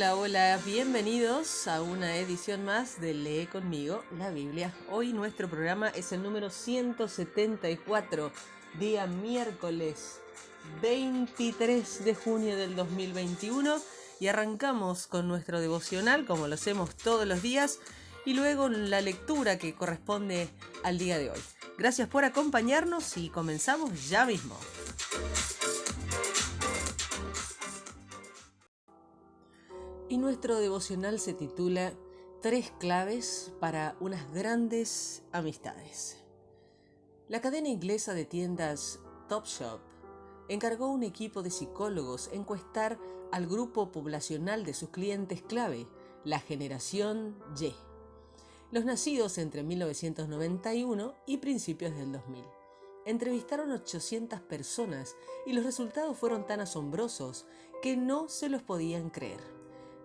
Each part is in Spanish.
Hola, hola, bienvenidos a una edición más de Lee conmigo la Biblia. Hoy nuestro programa es el número 174, día miércoles 23 de junio del 2021 y arrancamos con nuestro devocional como lo hacemos todos los días y luego la lectura que corresponde al día de hoy. Gracias por acompañarnos y comenzamos ya mismo. Y nuestro devocional se titula Tres claves para unas grandes amistades. La cadena inglesa de tiendas Topshop encargó a un equipo de psicólogos encuestar al grupo poblacional de sus clientes clave, la generación Y, los nacidos entre 1991 y principios del 2000. Entrevistaron 800 personas y los resultados fueron tan asombrosos que no se los podían creer.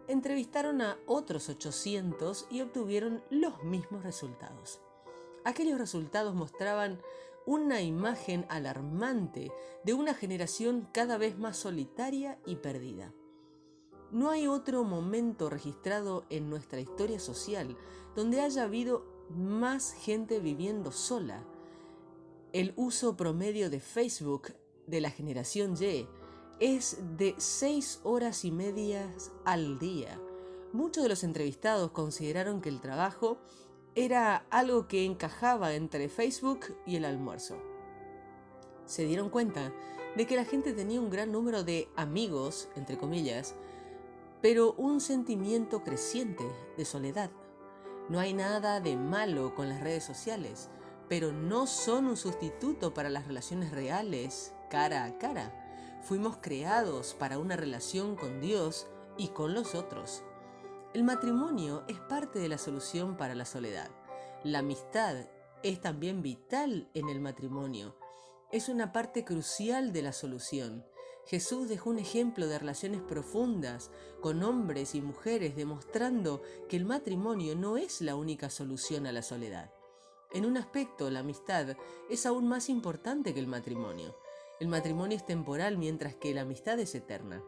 Entrevistaron a otros 800 y obtuvieron los mismos resultados. Aquellos resultados mostraban una imagen alarmante de una generación cada vez más solitaria y perdida. No hay otro momento registrado en nuestra historia social donde haya habido más gente viviendo sola. El uso promedio de Facebook de la generación Y es de 6 horas y media al día. Muchos de los entrevistados consideraron que el trabajo era algo que encajaba entre Facebook y el almuerzo. Se dieron cuenta de que la gente tenía un gran número de amigos, entre comillas, pero un sentimiento creciente de soledad. No hay nada de malo con las redes sociales, pero no son un sustituto para las relaciones reales, cara a cara. Fuimos creados para una relación con Dios y con los otros. El matrimonio es parte de la solución para la soledad. La amistad es también vital en el matrimonio. Es una parte crucial de la solución. Jesús dejó un ejemplo de relaciones profundas con hombres y mujeres, demostrando que el matrimonio no es la única solución a la soledad. En un aspecto, la amistad es aún más importante que el matrimonio. El matrimonio es temporal mientras que la amistad es eterna.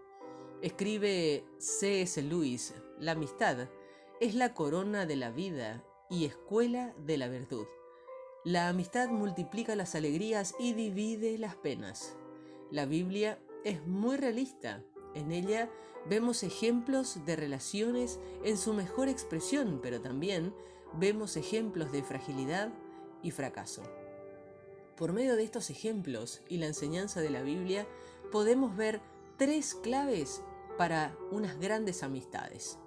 Escribe C.S. Lewis, la amistad es la corona de la vida y escuela de la virtud. La amistad multiplica las alegrías y divide las penas. La Biblia es muy realista. En ella vemos ejemplos de relaciones en su mejor expresión, pero también vemos ejemplos de fragilidad y fracaso. Por medio de estos ejemplos y la enseñanza de la Biblia, podemos ver tres claves para unas grandes amistades.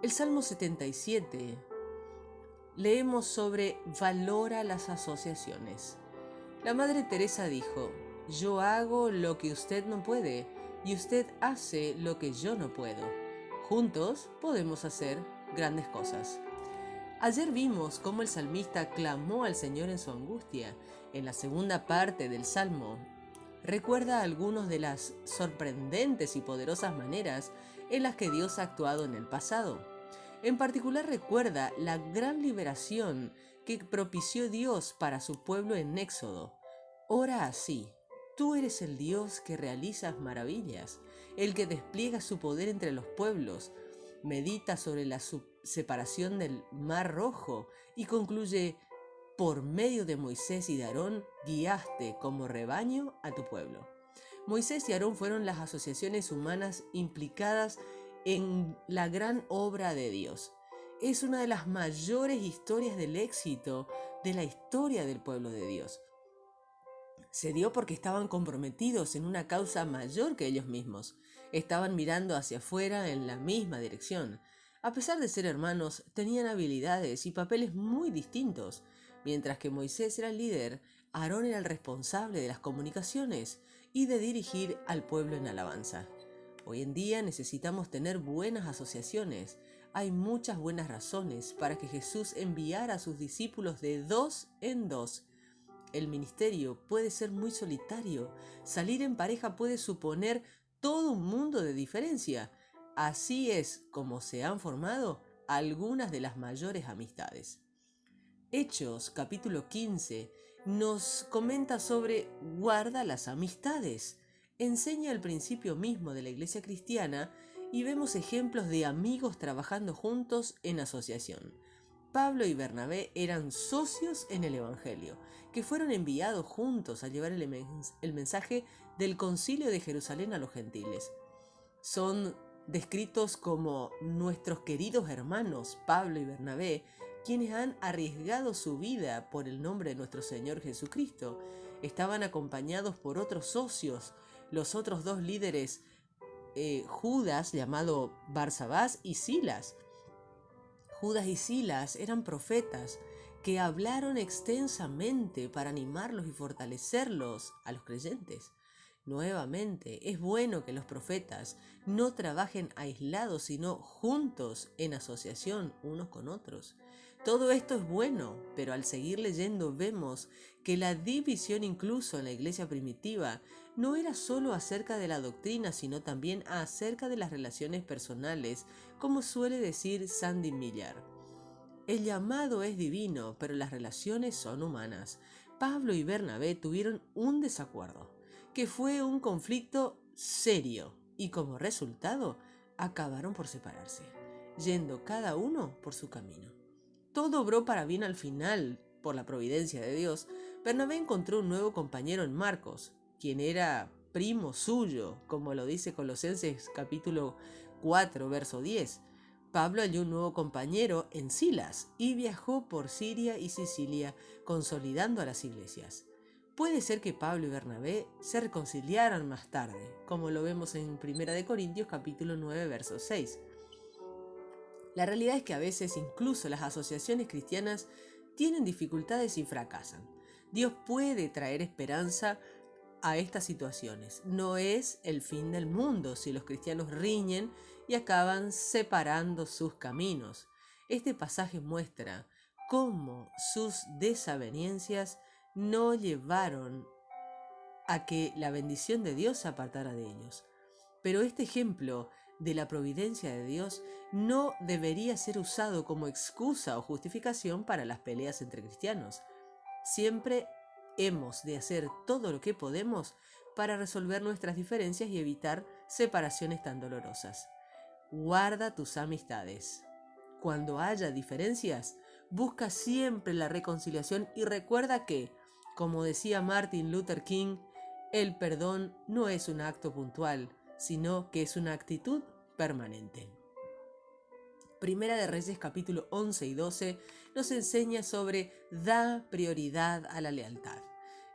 El Salmo 77 leemos sobre valora las asociaciones. La Madre Teresa dijo: yo hago lo que usted no puede y usted hace lo que yo no puedo. Juntos podemos hacer grandes cosas. Ayer vimos cómo el salmista clamó al Señor en su angustia. En la segunda parte del Salmo, recuerda algunas de las sorprendentes y poderosas maneras en las que Dios ha actuado en el pasado. En particular recuerda la gran liberación que propició Dios para su pueblo en Éxodo. Ora así: tú eres el Dios que realizas maravillas, el que despliega su poder entre los pueblos. Medita sobre la separación del Mar Rojo y concluye: por medio de Moisés y de Aarón guiaste como rebaño a tu pueblo. Moisés y Aarón fueron las asociaciones humanas implicadas en la gran obra de Dios. Es una de las mayores historias del éxito de la historia del pueblo de Dios. Se dio porque estaban comprometidos en una causa mayor que ellos mismos. Estaban mirando hacia afuera en la misma dirección. A pesar de ser hermanos, tenían habilidades y papeles muy distintos. Mientras que Moisés era el líder, Aarón era el responsable de las comunicaciones y de dirigir al pueblo en alabanza. Hoy en día necesitamos tener buenas asociaciones. Hay muchas buenas razones para que Jesús enviara a sus discípulos de dos en dos. El ministerio puede ser muy solitario. Salir en pareja puede suponer todo un mundo de diferencia. Así es como se han formado algunas de las mayores amistades. Hechos, capítulo 15, nos comenta sobre guarda las amistades. Enseña el principio mismo de la iglesia cristiana y vemos ejemplos de amigos trabajando juntos en asociación. Pablo y Bernabé eran socios en el Evangelio, que fueron enviados juntos a llevar el mensaje del Concilio de Jerusalén a los gentiles. Son descritos como nuestros queridos hermanos Pablo y Bernabé, quienes han arriesgado su vida por el nombre de nuestro Señor Jesucristo. Estaban acompañados por otros socios, los otros dos líderes, Judas, llamado Barsabás, y Silas. Judas y Silas eran profetas que hablaron extensamente para animarlos y fortalecerlos a los creyentes. Nuevamente, es bueno que los profetas no trabajen aislados, sino juntos en asociación unos con otros. Todo esto es bueno, pero al seguir leyendo vemos que la división incluso en la iglesia primitiva no era solo acerca de la doctrina, sino también acerca de las relaciones personales, como suele decir Sandy Millar. El llamado es divino, pero las relaciones son humanas. Pablo y Bernabé tuvieron un desacuerdo, que fue un conflicto serio, y como resultado acabaron por separarse, yendo cada uno por su camino. Todo obró para bien al final, por la providencia de Dios. Bernabé encontró un nuevo compañero en Marcos, quien era primo suyo, como lo dice Colosenses capítulo 4, verso 10. Pablo halló un nuevo compañero en Silas y viajó por Siria y Sicilia, consolidando a las iglesias. Puede ser que Pablo y Bernabé se reconciliaran más tarde, como lo vemos en 1 Corintios capítulo 9, verso 6. La realidad es que a veces incluso las asociaciones cristianas tienen dificultades y fracasan. Dios puede traer esperanza a estas situaciones. No es el fin del mundo si los cristianos riñen y acaban separando sus caminos. Este pasaje muestra cómo sus desavenencias no llevaron a que la bendición de Dios se apartara de ellos. Pero este ejemplo de la providencia de Dios no debería ser usado como excusa o justificación para las peleas entre cristianos. Siempre hemos de hacer todo lo que podemos para resolver nuestras diferencias y evitar separaciones tan dolorosas. Guarda tus amistades. Cuando haya diferencias, busca siempre la reconciliación y recuerda que, como decía Martin Luther King, el perdón no es un acto puntual, sino que es una actitud permanente. Primera de Reyes capítulo 11 y 12 nos enseña sobre da prioridad a la lealtad.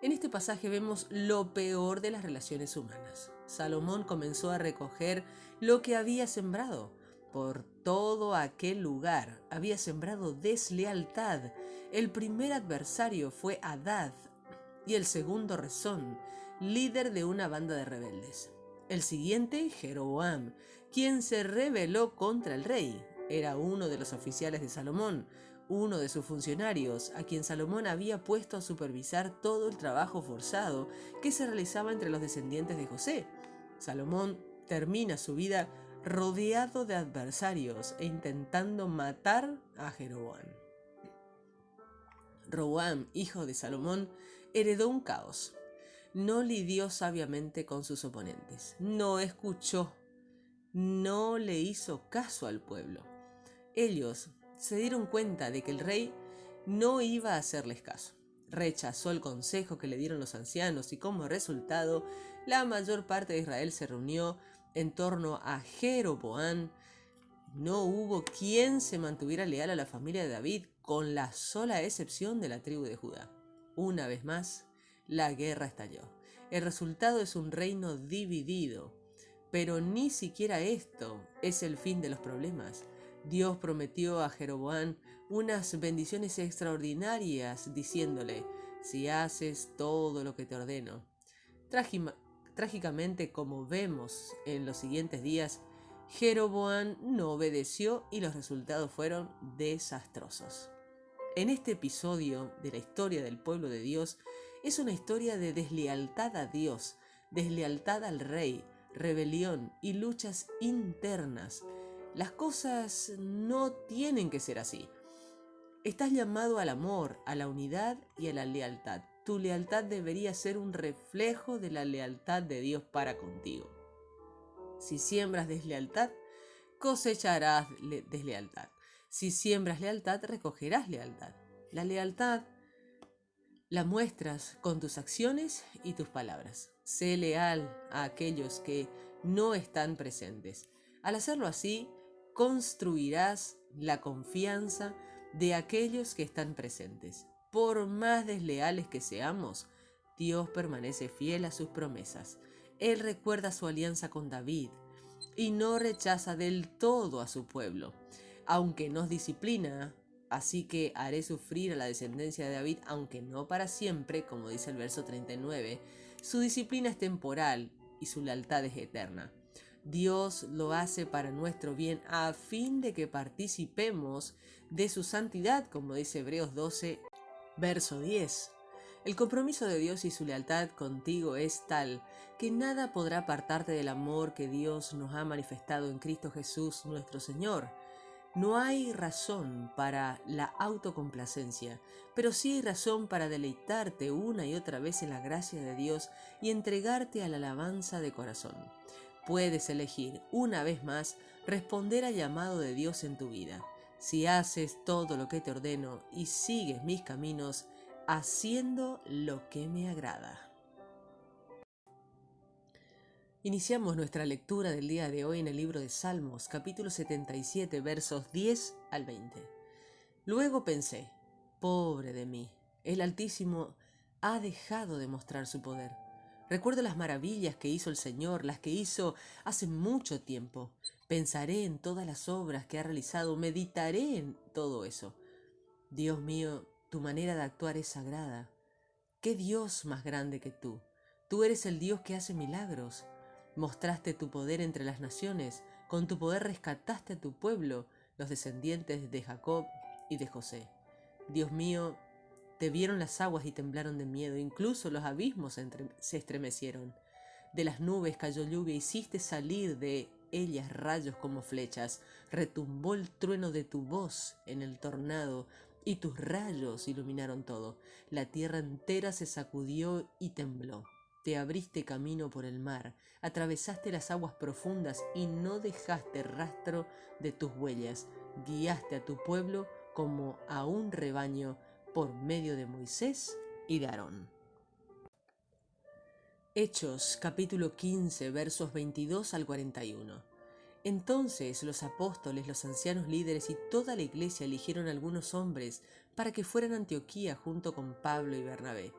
En este pasaje vemos lo peor de las relaciones humanas. Salomón comenzó a recoger lo que había sembrado. Por todo aquel lugar había sembrado deslealtad. El primer adversario fue Hadad y el segundo Rezón, líder de una banda de rebeldes. El siguiente, Jeroboam, quien se rebeló contra el rey. Era uno de los oficiales de Salomón, uno de sus funcionarios, a quien Salomón había puesto a supervisar todo el trabajo forzado que se realizaba entre los descendientes de José. Salomón termina su vida rodeado de adversarios e intentando matar a Jeroboam. Roboam, hijo de Salomón, heredó un caos. No lidió sabiamente con sus oponentes, no escuchó, no le hizo caso al pueblo. Ellos se dieron cuenta de que el rey no iba a hacerles caso. Rechazó el consejo que le dieron los ancianos y como resultado, la mayor parte de Israel se reunió en torno a Jeroboam. No hubo quien se mantuviera leal a la familia de David, con la sola excepción de la tribu de Judá. Una vez más, la guerra estalló. El resultado es un reino dividido, pero ni siquiera esto es el fin de los problemas. Dios prometió a Jeroboam unas bendiciones extraordinarias, diciéndole: si haces todo lo que te ordeno. Trágicamente, como vemos en los siguientes días, Jeroboam no obedeció y los resultados fueron desastrosos. En este episodio de la historia del pueblo de Dios es una historia de deslealtad a Dios, deslealtad al rey, rebelión y luchas internas. Las cosas no tienen que ser así. Estás llamado al amor, a la unidad y a la lealtad. Tu lealtad debería ser un reflejo de la lealtad de Dios para contigo. Si siembras deslealtad, cosecharás deslealtad. Si siembras lealtad, recogerás lealtad. La lealtad la muestras con tus acciones y tus palabras. Sé leal a aquellos que no están presentes. Al hacerlo así, construirás la confianza de aquellos que están presentes. Por más desleales que seamos, Dios permanece fiel a sus promesas. Él recuerda su alianza con David y no rechaza del todo a su pueblo. Aunque nos disciplina, así que haré sufrir a la descendencia de David, aunque no para siempre, como dice el verso 39, su disciplina es temporal y su lealtad es eterna. Dios lo hace para nuestro bien a fin de que participemos de su santidad, como dice Hebreos 12, verso 10. El compromiso de Dios y su lealtad contigo es tal que nada podrá apartarte del amor que Dios nos ha manifestado en Cristo Jesús nuestro Señor. No hay razón para la autocomplacencia, pero sí hay razón para deleitarte una y otra vez en la gracia de Dios y entregarte a la alabanza de corazón. Puedes elegir una vez más responder al llamado de Dios en tu vida. Si haces todo lo que te ordeno y sigues mis caminos, haciendo lo que me agrada. Iniciamos nuestra lectura del día de hoy en el libro de Salmos, capítulo 77, versos 10 al 20. Luego pensé, pobre de mí, el Altísimo ha dejado de mostrar su poder. Recuerdo las maravillas que hizo el Señor, las que hizo hace mucho tiempo. Pensaré en todas las obras que ha realizado, meditaré en todo eso. Dios mío, tu manera de actuar es sagrada. ¿Qué Dios más grande que tú? Tú eres el Dios que hace milagros. Mostraste tu poder entre las naciones. Con tu poder rescataste a tu pueblo, los descendientes de Jacob y de José. Dios mío, te vieron las aguas y temblaron de miedo. Incluso los abismos se estremecieron. De las nubes cayó lluvia, hiciste salir de ellas rayos como flechas. Retumbó el trueno de tu voz en el tornado, y tus rayos iluminaron todo. La tierra entera se sacudió y tembló. Te abriste camino por el mar, atravesaste las aguas profundas y no dejaste rastro de tus huellas. Guiaste a tu pueblo como a un rebaño por medio de Moisés y de Aarón. Hechos capítulo 15 versos 22 al 41. Entonces los apóstoles, los ancianos líderes y toda la iglesia eligieron algunos hombres para que fueran a Antioquía junto con Pablo y Bernabé.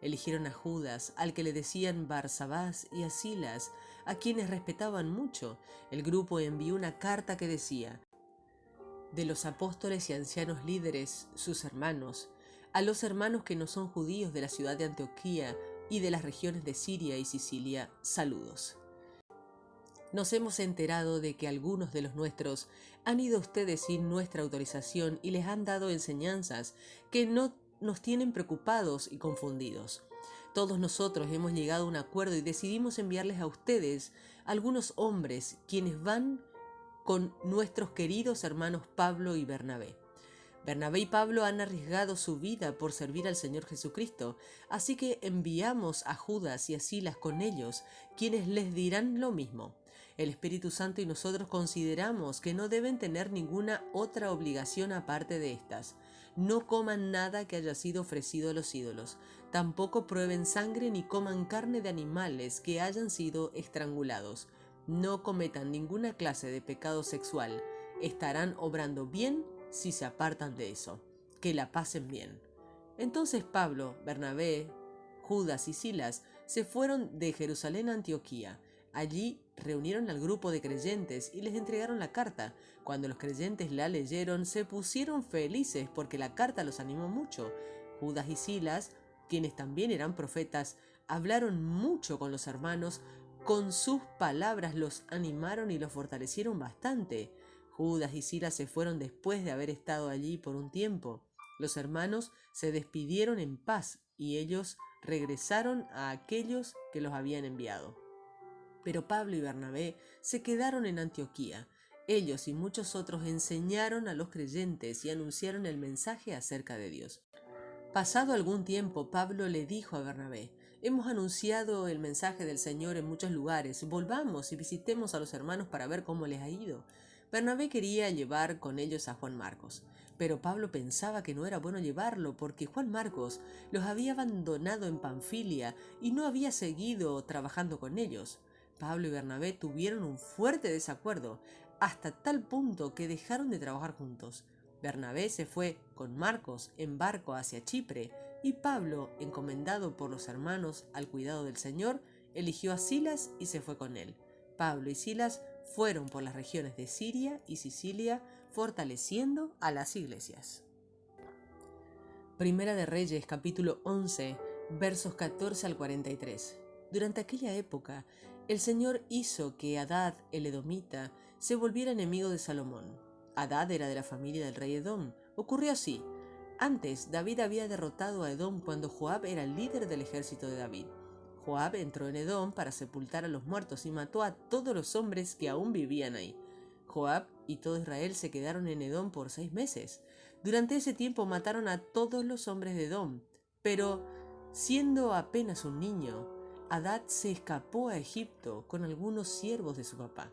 Eligieron a Judas, al que le decían Barsabás, y a Silas, a quienes respetaban mucho. El grupo envió una carta que decía: de los apóstoles y ancianos líderes, sus hermanos, a los hermanos que no son judíos de la ciudad de Antioquía y de las regiones de Siria y Sicilia, saludos. Nos hemos enterado de que algunos de los nuestros han ido a ustedes sin nuestra autorización y les han dado enseñanzas que no nos tienen preocupados y confundidos. Todos nosotros hemos llegado a un acuerdo y decidimos enviarles a ustedes algunos hombres quienes van con nuestros queridos hermanos Pablo y Bernabé. Bernabé y Pablo han arriesgado su vida por servir al Señor Jesucristo, así que enviamos a Judas y a Silas con ellos, quienes les dirán lo mismo. El Espíritu Santo y nosotros consideramos que no deben tener ninguna otra obligación aparte de estas. No coman nada que haya sido ofrecido a los ídolos. Tampoco prueben sangre ni coman carne de animales que hayan sido estrangulados. No cometan ninguna clase de pecado sexual. Estarán obrando bien si se apartan de eso. Que la pasen bien. Entonces Pablo, Bernabé, Judas y Silas se fueron de Jerusalén a Antioquía. Allí reunieron al grupo de creyentes y les entregaron la carta. Cuando los creyentes la leyeron, se pusieron felices porque la carta los animó mucho. Judas y Silas, quienes también eran profetas, hablaron mucho con los hermanos. Con sus palabras los animaron y los fortalecieron bastante. Judas y Silas se fueron después de haber estado allí por un tiempo. Los hermanos se despidieron en paz y ellos regresaron a aquellos que los habían enviado. Pero Pablo y Bernabé se quedaron en Antioquía. Ellos y muchos otros enseñaron a los creyentes y anunciaron el mensaje acerca de Dios. Pasado algún tiempo, Pablo le dijo a Bernabé: hemos anunciado el mensaje del Señor en muchos lugares. Volvamos y visitemos a los hermanos para ver cómo les ha ido. Bernabé quería llevar con ellos a Juan Marcos, pero Pablo pensaba que no era bueno llevarlo porque Juan Marcos los había abandonado en Panfilia y no había seguido trabajando con ellos. Pablo y Bernabé tuvieron un fuerte desacuerdo, hasta tal punto que dejaron de trabajar juntos. Bernabé se fue con Marcos en barco hacia Chipre y Pablo, encomendado por los hermanos al cuidado del Señor, eligió a Silas y se fue con él. Pablo y Silas fueron por las regiones de Siria y Sicilia, fortaleciendo a las iglesias. Primera de Reyes, capítulo 11, versos 14 al 43. Durante aquella época, el Señor hizo que Hadad el edomita se volviera enemigo de Salomón. Hadad era de la familia del rey Edom. Ocurrió así. Antes, David había derrotado a Edom cuando Joab era el líder del ejército de David. Joab entró en Edom para sepultar a los muertos y mató a todos los hombres que aún vivían ahí. Joab y todo Israel se quedaron en Edom por 6 meses. Durante ese tiempo mataron a todos los hombres de Edom, pero siendo apenas un niño, Hadad se escapó a Egipto con algunos siervos de su papá.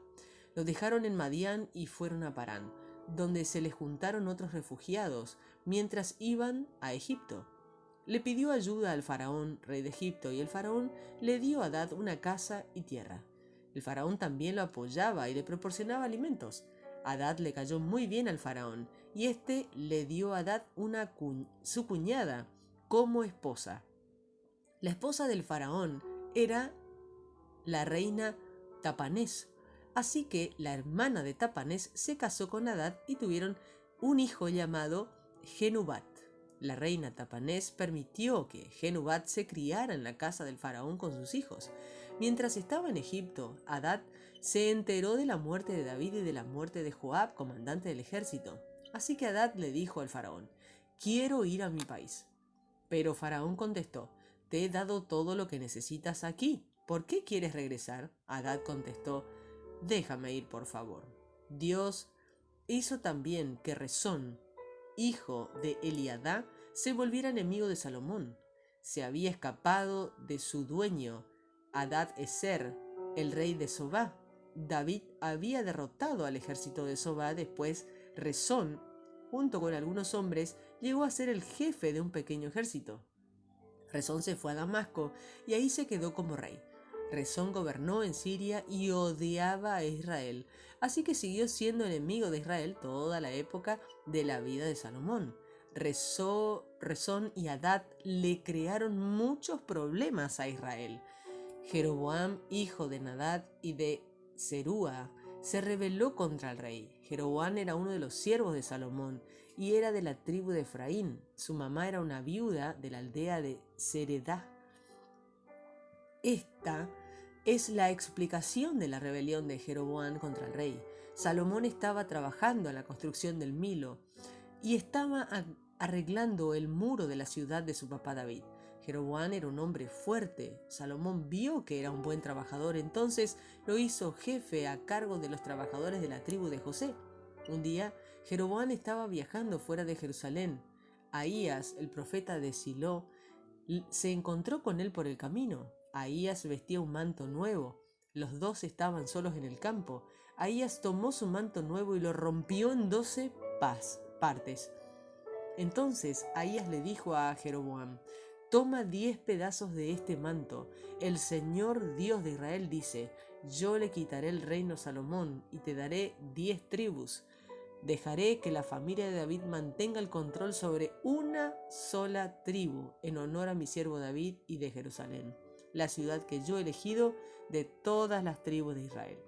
Los dejaron en Madián y fueron a Parán, donde se les juntaron otros refugiados mientras iban a Egipto. Le pidió ayuda al faraón, rey de Egipto, y el faraón le dio a Hadad una casa y tierra. El faraón también lo apoyaba y le proporcionaba alimentos. Hadad le cayó muy bien al faraón, y éste le dio a Hadad su cuñada como esposa. La esposa del faraón era la reina Tapanés, así que la hermana de Tapanés se casó con Hadad y tuvieron un hijo llamado Genubat. La reina Tapanés permitió que Genubat se criara en la casa del faraón con sus hijos. Mientras estaba en Egipto, Hadad se enteró de la muerte de David y de la muerte de Joab, comandante del ejército. Así que Hadad le dijo al faraón: «Quiero ir a mi país». Pero Faraón contestó: «Te he dado todo lo que necesitas aquí. ¿Por qué quieres regresar?». Hadad contestó: «Déjame ir, por favor». Dios hizo también que Rezón, hijo de Eliadá, se volviera enemigo de Salomón. Se había escapado de su dueño, Hadad-Ezer, el rey de Sobá. David había derrotado al ejército de Sobá. Después, Rezón, junto con algunos hombres, llegó a ser el jefe de un pequeño ejército. Rezón se fue a Damasco y ahí se quedó como rey. Rezón gobernó en Siria y odiaba a Israel, así que siguió siendo enemigo de Israel toda la época de la vida de Salomón. Rezón y Hadad le crearon muchos problemas a Israel. Jeroboam, hijo de Nadab y de Zerúa, se rebeló contra el rey. Jeroboam era uno de los siervos de Salomón y era de la tribu de Efraín. Su mamá era una viuda de la aldea de Zeredá. Esta es la explicación de la rebelión de Jeroboam contra el rey. Salomón estaba trabajando en la construcción del Milo y estaba arreglando el muro de la ciudad de su papá David. Jeroboam era un hombre fuerte. Salomón vio que era un buen trabajador, entonces lo hizo jefe a cargo de los trabajadores de la tribu de José. Un día, Jeroboam estaba viajando fuera de Jerusalén. Ahías, el profeta de Silo, se encontró con él por el camino. Ahías vestía un manto nuevo. Los dos estaban solos en el campo. Ahías tomó su manto nuevo y lo rompió en 12 partes. Entonces Ahías le dijo a Jeroboam: «Toma 10 pedazos de este manto. El Señor Dios de Israel dice: yo le quitaré el reino a Salomón y te daré 10 tribus. Dejaré que la familia de David mantenga el control sobre una sola tribu en honor a mi siervo David y de Jerusalén, la ciudad que yo he elegido de todas las tribus de Israel.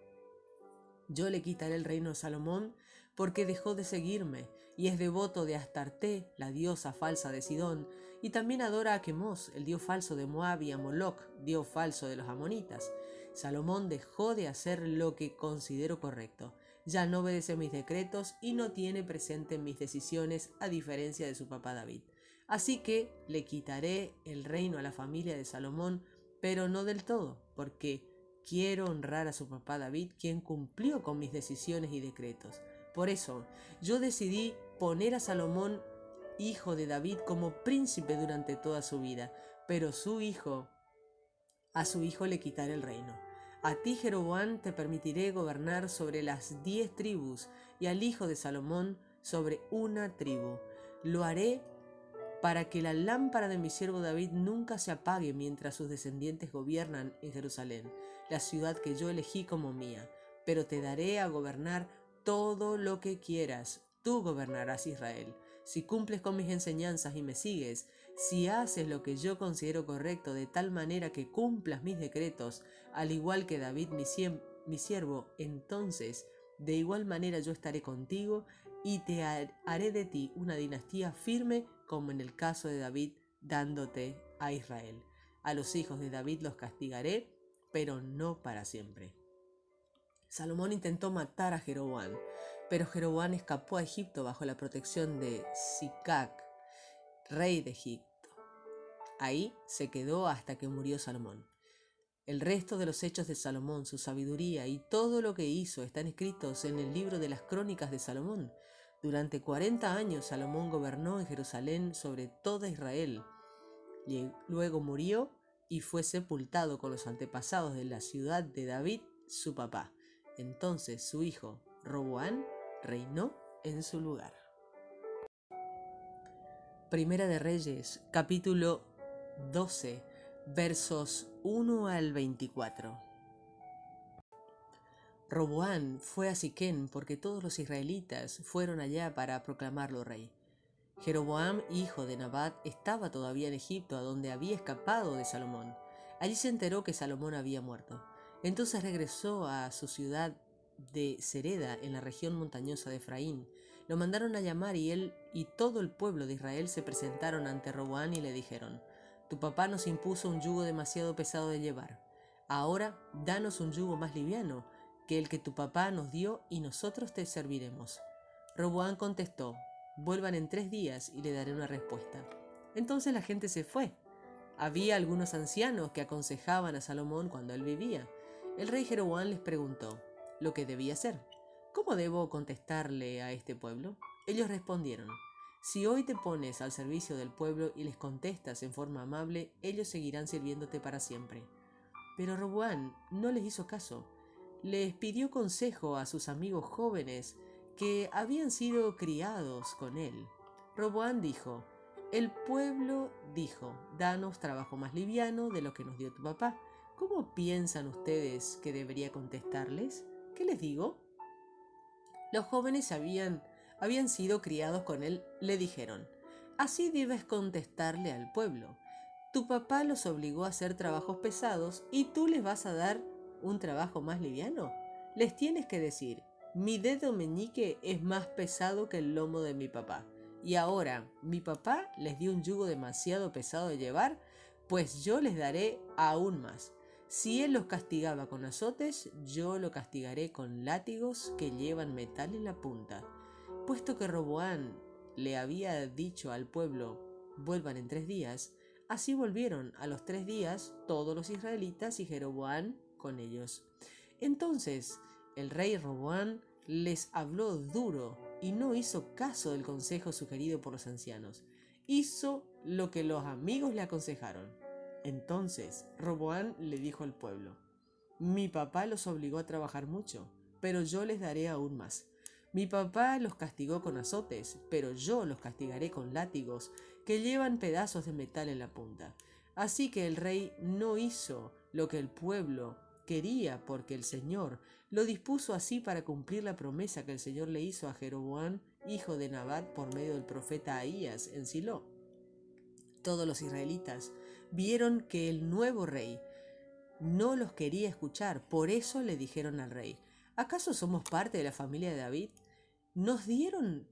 Yo le quitaré el reino a Salomón porque dejó de seguirme y es devoto de Astarté, la diosa falsa de Sidón, y también adora a Quemos, el dios falso de Moab, y a Moloc, dios falso de los amonitas. Salomón dejó de hacer lo que considero correcto. Ya no obedece mis decretos y no tiene presente mis decisiones, a diferencia de su papá David. Así que le quitaré el reino a la familia de Salomón, pero no del todo, porque quiero honrar a su papá David, quien cumplió con mis decisiones y decretos. Por eso, yo decidí poner a Salomón, hijo de David, como príncipe durante toda su vida, pero a su hijo le quitaré el reino. A ti, Jeroboam, te permitiré gobernar sobre las 10 tribus y al hijo de Salomón sobre una tribu. Lo haré para que la lámpara de mi siervo David nunca se apague mientras sus descendientes gobiernan en Jerusalén, la ciudad que yo elegí como mía. Pero te daré a gobernar todo lo que quieras. Tú gobernarás Israel. Si cumples con mis enseñanzas y me sigues, si haces lo que yo considero correcto de tal manera que cumplas mis decretos, al igual que David mi siervo, entonces de igual manera yo estaré contigo y te haré de ti una dinastía firme como en el caso de David, dándote a Israel. A los hijos de David los castigaré, pero no para siempre. Salomón intentó matar a Jeroboam, pero Jeroboam escapó a Egipto bajo la protección de Sicac, rey de Egipto. Ahí se quedó hasta que murió Salomón. El resto de los hechos de Salomón, su sabiduría y todo lo que hizo están escritos en el libro de las Crónicas de Salomón. Durante 40 años Salomón gobernó en Jerusalén sobre toda Israel. Luego murió y fue sepultado con los antepasados de la ciudad de David, su papá. Entonces su hijo, Roboam, reinó en su lugar. Primera de Reyes, capítulo 12, versos 1 al 24. Roboam fue a Siquem porque todos los israelitas fueron allá para proclamarlo rey. Jeroboam, hijo de Nabat, estaba todavía en Egipto, a donde había escapado de Salomón. Allí se enteró que Salomón había muerto. Entonces regresó a su ciudad de Sereda, en la región montañosa de Efraín. Lo mandaron a llamar y él y todo el pueblo de Israel se presentaron ante Roboam y le dijeron: Tu papá nos impuso un yugo demasiado pesado de llevar. Ahora danos un yugo más liviano que el que tu papá nos dio y nosotros te serviremos. Roboam contestó: Vuelvan en 3 días y le daré una respuesta. Entonces la gente se fue. Había algunos ancianos que aconsejaban a Salomón cuando él vivía. El rey Jeroboam les preguntó lo que debía hacer. ¿Cómo debo contestarle a este pueblo? Ellos respondieron: Si hoy te pones al servicio del pueblo y les contestas en forma amable, ellos seguirán sirviéndote para siempre. Pero Roboam no les hizo caso. Les pidió consejo a sus amigos jóvenes que habían sido criados con él. Roboam dijo: El pueblo dijo: Danos trabajo más liviano de lo que nos dio tu papá. ¿Cómo piensan ustedes que debería contestarles? ¿Qué les digo? Los jóvenes habían sido criados con él, le dijeron: Así debes contestarle al pueblo. Tu papá los obligó a hacer trabajos pesados y tú les vas a dar un trabajo más liviano. Les tienes que decir: Mi dedo meñique es más pesado que el lomo de mi papá. Y ahora, mi papá les dio un yugo demasiado pesado de llevar, pues yo les daré aún más. Si él los castigaba con azotes, yo lo castigaré con látigos que llevan metal en la punta. Puesto que Roboam le había dicho al pueblo: Vuelvan en 3 días, así volvieron a los 3 días todos los israelitas y Jeroboam con ellos. Entonces el rey Roboam les habló duro y no hizo caso del consejo sugerido por los ancianos. Hizo lo que los amigos le aconsejaron. Entonces Roboam le dijo al pueblo: Mi papá los obligó a trabajar mucho, pero yo les daré aún más. Mi papá los castigó con azotes, pero yo los castigaré con látigos que llevan pedazos de metal en la punta. Así que el rey no hizo lo que el pueblo quería, porque el Señor lo dispuso así para cumplir la promesa que el Señor le hizo a Jeroboam, hijo de Nabat, por medio del profeta Ahías en Silo. Todos los israelitas vieron que el nuevo rey no los quería escuchar, por eso le dijeron al rey: ¿Acaso somos parte de la familia de David? ¿Nos dieron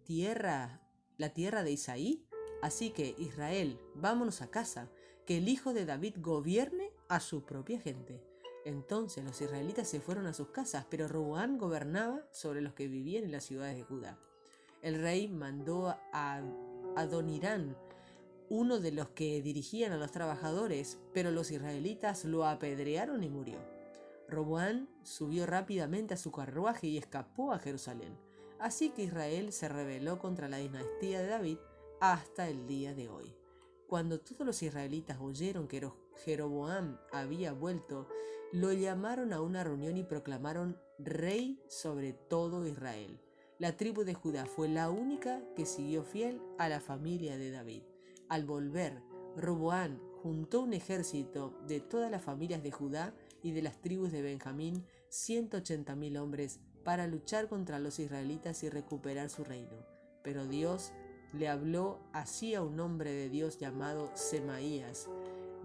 la tierra de Isaí? Así que, Israel, vámonos a casa, que el hijo de David gobierne a su propia gente. Entonces los israelitas se fueron a sus casas, pero Roboam gobernaba sobre los que vivían en las ciudades de Judá. El rey mandó a Adonirán, uno de los que dirigían a los trabajadores, pero los israelitas lo apedrearon y murió. Roboam subió rápidamente a su carruaje y escapó a Jerusalén. Así que Israel se rebeló contra la dinastía de David hasta el día de hoy. Cuando todos los israelitas oyeron que Jeroboam había vuelto, lo llamaron a una reunión y proclamaron rey sobre todo Israel. La tribu de Judá fue la única que siguió fiel a la familia de David. Al volver, Roboam juntó un ejército de todas las familias de Judá y de las tribus de Benjamín, 180.000 hombres, para luchar contra los israelitas y recuperar su reino. Pero Dios le habló así a un hombre de Dios llamado Semaías: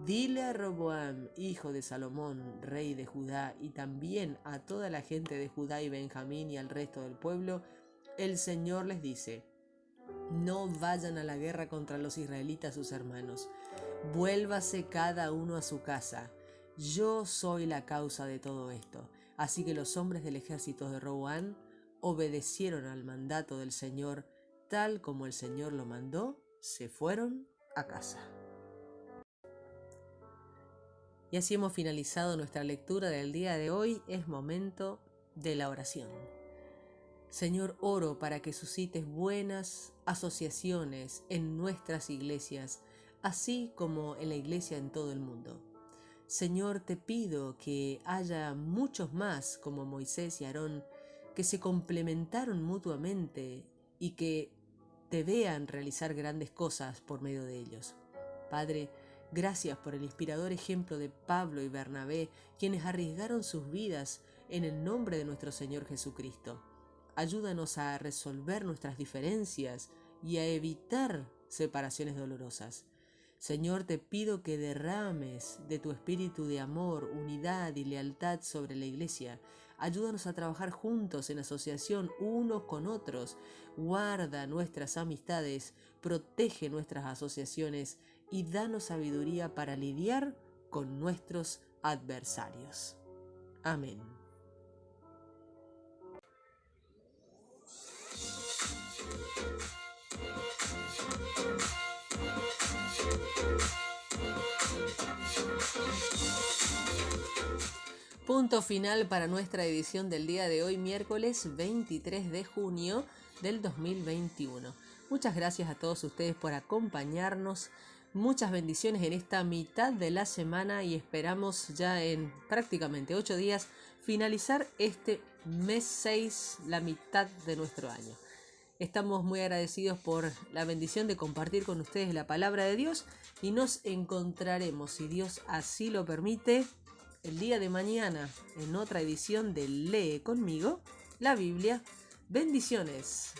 dile a Roboam, hijo de Salomón, rey de Judá, y también a toda la gente de Judá y Benjamín y al resto del pueblo, el Señor les dice: no vayan a la guerra contra los israelitas sus hermanos. Vuélvase cada uno a su casa. Yo soy la causa de todo esto. Así que los hombres del ejército de Roboam obedecieron al mandato del Señor, tal como el Señor lo mandó, se fueron a casa. Y así hemos finalizado nuestra lectura del día de hoy. Es momento de la oración. Señor, oro para que suscites buenas asociaciones en nuestras iglesias, así como en la iglesia en todo el mundo. Señor, te pido que haya muchos más como Moisés y Aarón, que se complementaron mutuamente y que te vean realizar grandes cosas por medio de ellos. Padre, gracias por el inspirador ejemplo de Pablo y Bernabé, quienes arriesgaron sus vidas en el nombre de nuestro Señor Jesucristo. Ayúdanos a resolver nuestras diferencias y a evitar separaciones dolorosas. Señor, te pido que derrames de tu espíritu de amor, unidad y lealtad sobre la iglesia. Ayúdanos a trabajar juntos en asociación unos con otros. Guarda nuestras amistades, protege nuestras asociaciones y danos sabiduría para lidiar con nuestros adversarios. Amén. Punto final para nuestra edición del día de hoy, miércoles 23 de junio del 2021. Muchas gracias a todos ustedes por acompañarnos. Muchas bendiciones en esta mitad de la semana y esperamos ya en prácticamente 8 días finalizar este mes 6, la mitad de nuestro año. Estamos muy agradecidos por la bendición de compartir con ustedes la palabra de Dios y nos encontraremos, si Dios así lo permite, el día de mañana en otra edición de Lee conmigo la Biblia. Bendiciones.